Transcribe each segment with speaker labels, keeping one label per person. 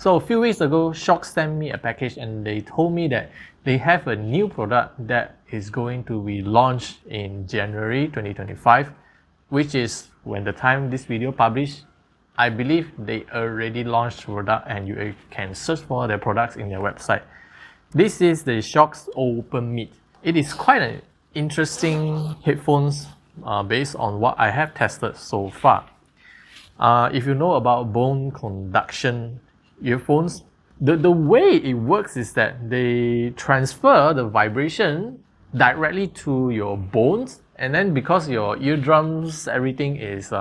Speaker 1: So a few weeks ago, Shokz sent me a package and they told me that they have a new product that is going to be launched in January 2025, which is when the time this video published. I believe they already launched the product and you can search for their products in their website. This is the Shokz OpenMeet. It is quite an interesting headphones based on what I have tested so far. If you know about bone conduction earphones, the way it works is that they transfer the vibration directly to your bones, and then because your eardrums, everything is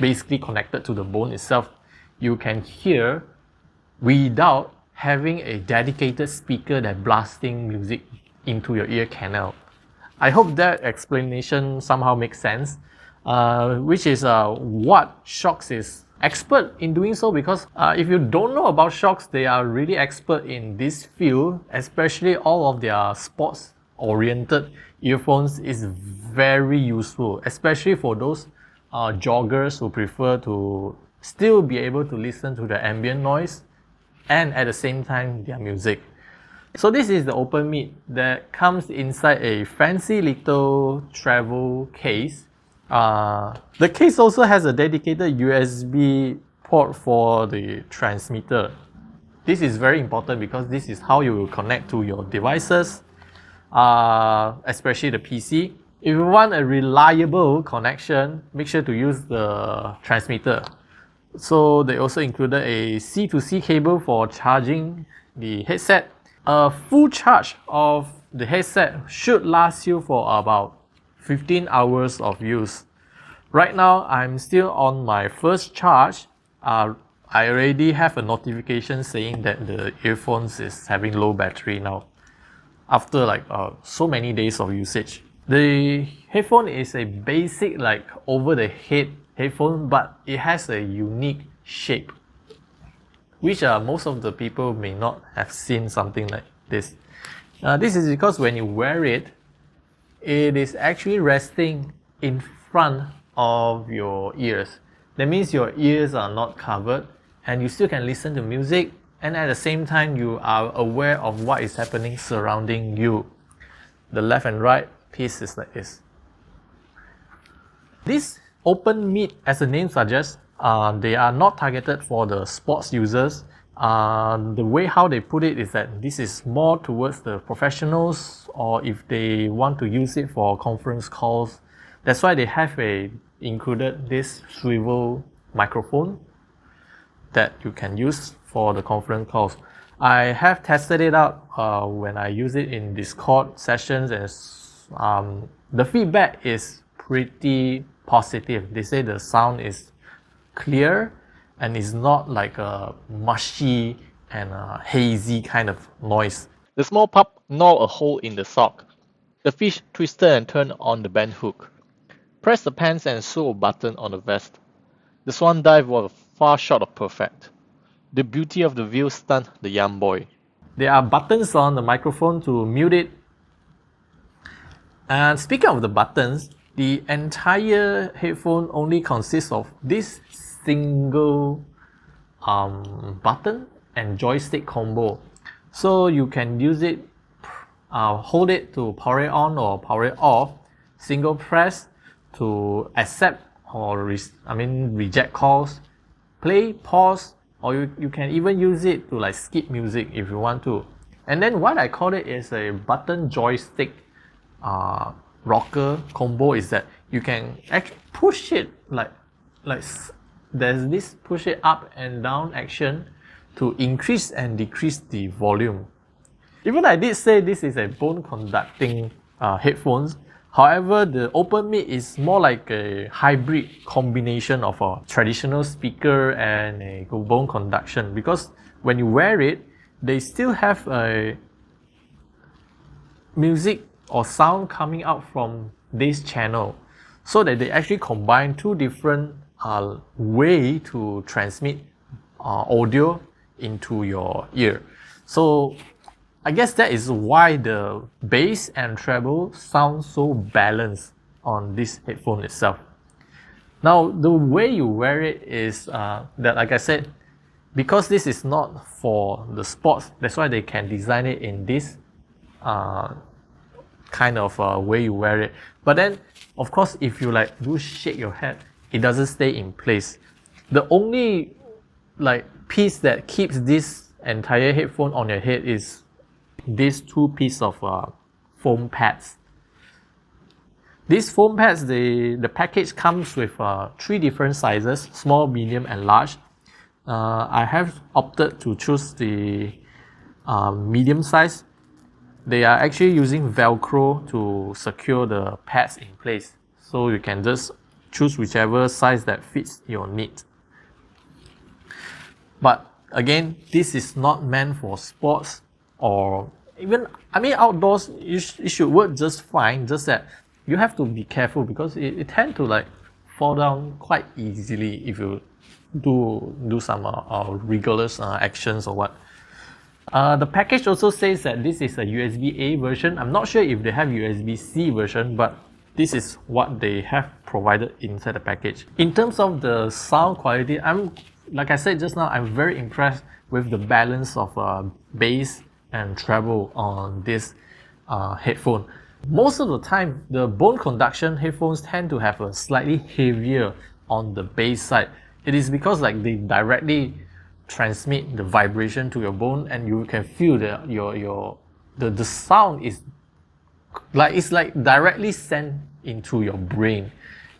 Speaker 1: basically connected to the bone itself, you can hear without having a dedicated speaker that blasting music into your ear canal. I hope that explanation somehow makes sense, which is what Shokz is expert in doing so, because if you don't know about Shokz, they are really expert in this field, especially all of their sports oriented earphones is very useful, especially for those joggers who prefer to still be able to listen to the ambient noise and at the same time their music. So this is the OpenMeet that comes inside a fancy little travel case. The case also has a dedicated USB port for the transmitter. This is very important because this is how you will connect to your devices, especially the PC. If you want a reliable connection, make sure to use the transmitter. So they also included a C to C cable for charging the headset. A full charge of the headset should last you for about 15 hours of use. Right now, I'm still on my first charge. I already have a notification saying that the earphones is having low battery now after like so many days of usage. The headphone is a basic like over the head headphone, but it has a unique shape, which most of the people may not have seen something like this. This is because when you wear it, it is actually resting in front of your ears. That means your ears are not covered and you still can listen to music, and at the same time you are aware of what is happening surrounding you. The left and right piece is like this. This OpenMeet, as the name suggests, they are not targeted for the sports users. The way how they put it is that this is more towards the professionals, or if they want to use it for conference calls. That's why they have included this swivel microphone that you can use for the conference calls. I have tested it out when I use it in Discord sessions, and the feedback is pretty positive. They say the sound is clear and is not like a mushy and a hazy kind of noise. The small pup gnawed a hole in the sock. The fish twisted and turned on the bent hook. Press the pants and sew a button on the vest. The swan dive was far short of perfect. The beauty of the view stunned the young boy. There are buttons on the microphone to mute it. And speaking of the buttons, the entire headphone only consists of this single button and joystick combo. So you can use it, hold it to power it on or power it off, single press to accept or reject calls, play, pause, or you can even use it to like skip music if you want to. And then what I call it is a button joystick rocker combo, is that you can actually push it like there's this push it up and down action to increase and decrease the volume. Even I did say this is a bone conducting headphones. However, the OpenMeet is more like a hybrid combination of a traditional speaker and a bone conduction, because when you wear it, they still have a music or sound coming out from this channel, so that they actually combine two different way to transmit audio into your ear. So I guess that is why the bass and treble sound so balanced on this headphone itself. Now, the way you wear it is that, like I said, because this is not for the sports, that's why they can design it in this kind of way you wear it. But then, of course, if you like do shake your head, it doesn't stay in place. The only like piece that keeps this entire headphone on your head is these two pieces of foam pads. These foam pads, the package comes with 3 different sizes: small, medium, and large. I have opted to choose the medium size. They are actually using Velcro to secure the pads in place, so you can just choose whichever size that fits your need. But again, this is not meant for sports, or even, I mean, outdoors. It should work just fine, just that you have to be careful because it tends to like fall down quite easily if you do some rigorous actions or what. The package also says that this is a USB-A version. I'm not sure if they have USB-C version, but this is what they have provided inside the package. In terms of the sound quality, like I said just now, I'm very impressed with the balance of bass and treble on this headphone. Most of the time, the bone conduction headphones tend to have a slightly heavier on the bass side. It is because like they directly transmit the vibration to your bone, and you can feel that the sound is like, it's like directly sent into your brain.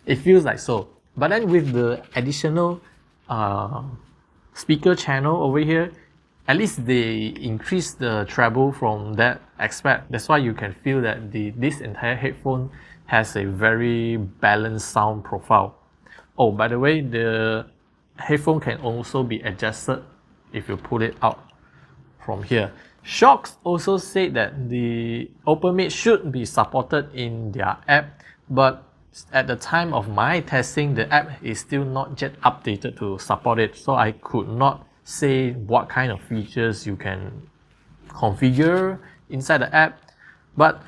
Speaker 1: It feels like so. But then with the additional speaker channel over here, at least they increase the treble from that aspect. That's why you can feel that this entire headphone has a very balanced sound profile. Oh, by the way, the headphone can also be adjusted if you pull it out from here. Shokz also said that the OpenMeet should be supported in their app, but at the time of my testing, the app is still not yet updated to support it, so I could not say what kind of features you can configure inside the app. But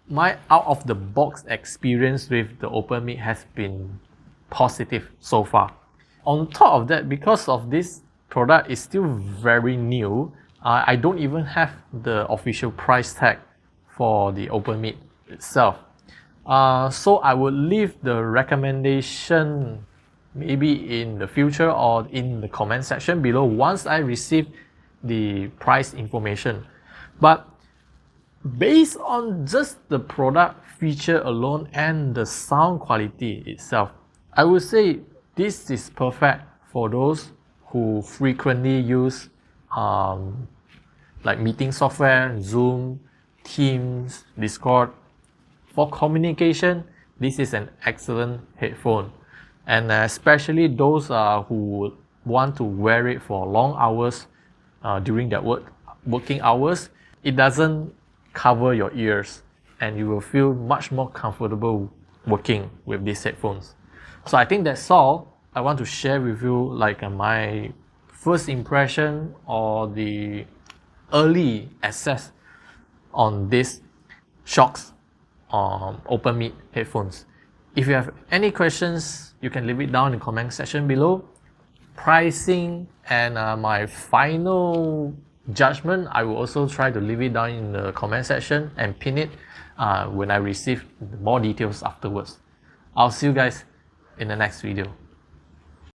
Speaker 1: my out-of-the-box experience with the OpenMeet has been positive so far. On top of that, because of this product is still very new, I don't even have the official price tag for the OpenMeet itself. So I would leave the recommendation maybe in the future or in the comment section below once I receive the price information. But based on just the product feature alone and the sound quality itself, I would say this is perfect for those who frequently use like meeting software, Zoom, Teams, Discord. For communication, this is an excellent headphone, and especially those who want to wear it for long hours during their working hours. It doesn't cover your ears, and you will feel much more comfortable working with these headphones. So I think that's all I want to share with you, like my first impression or the early access on this Shokz OpenMeet headphones. If you have any questions, you can leave it down in the comment section below. Pricing and my final judgment, I will also try to leave it down in the comment section and pin it when I receive more details afterwards. I'll see you guys in the next video.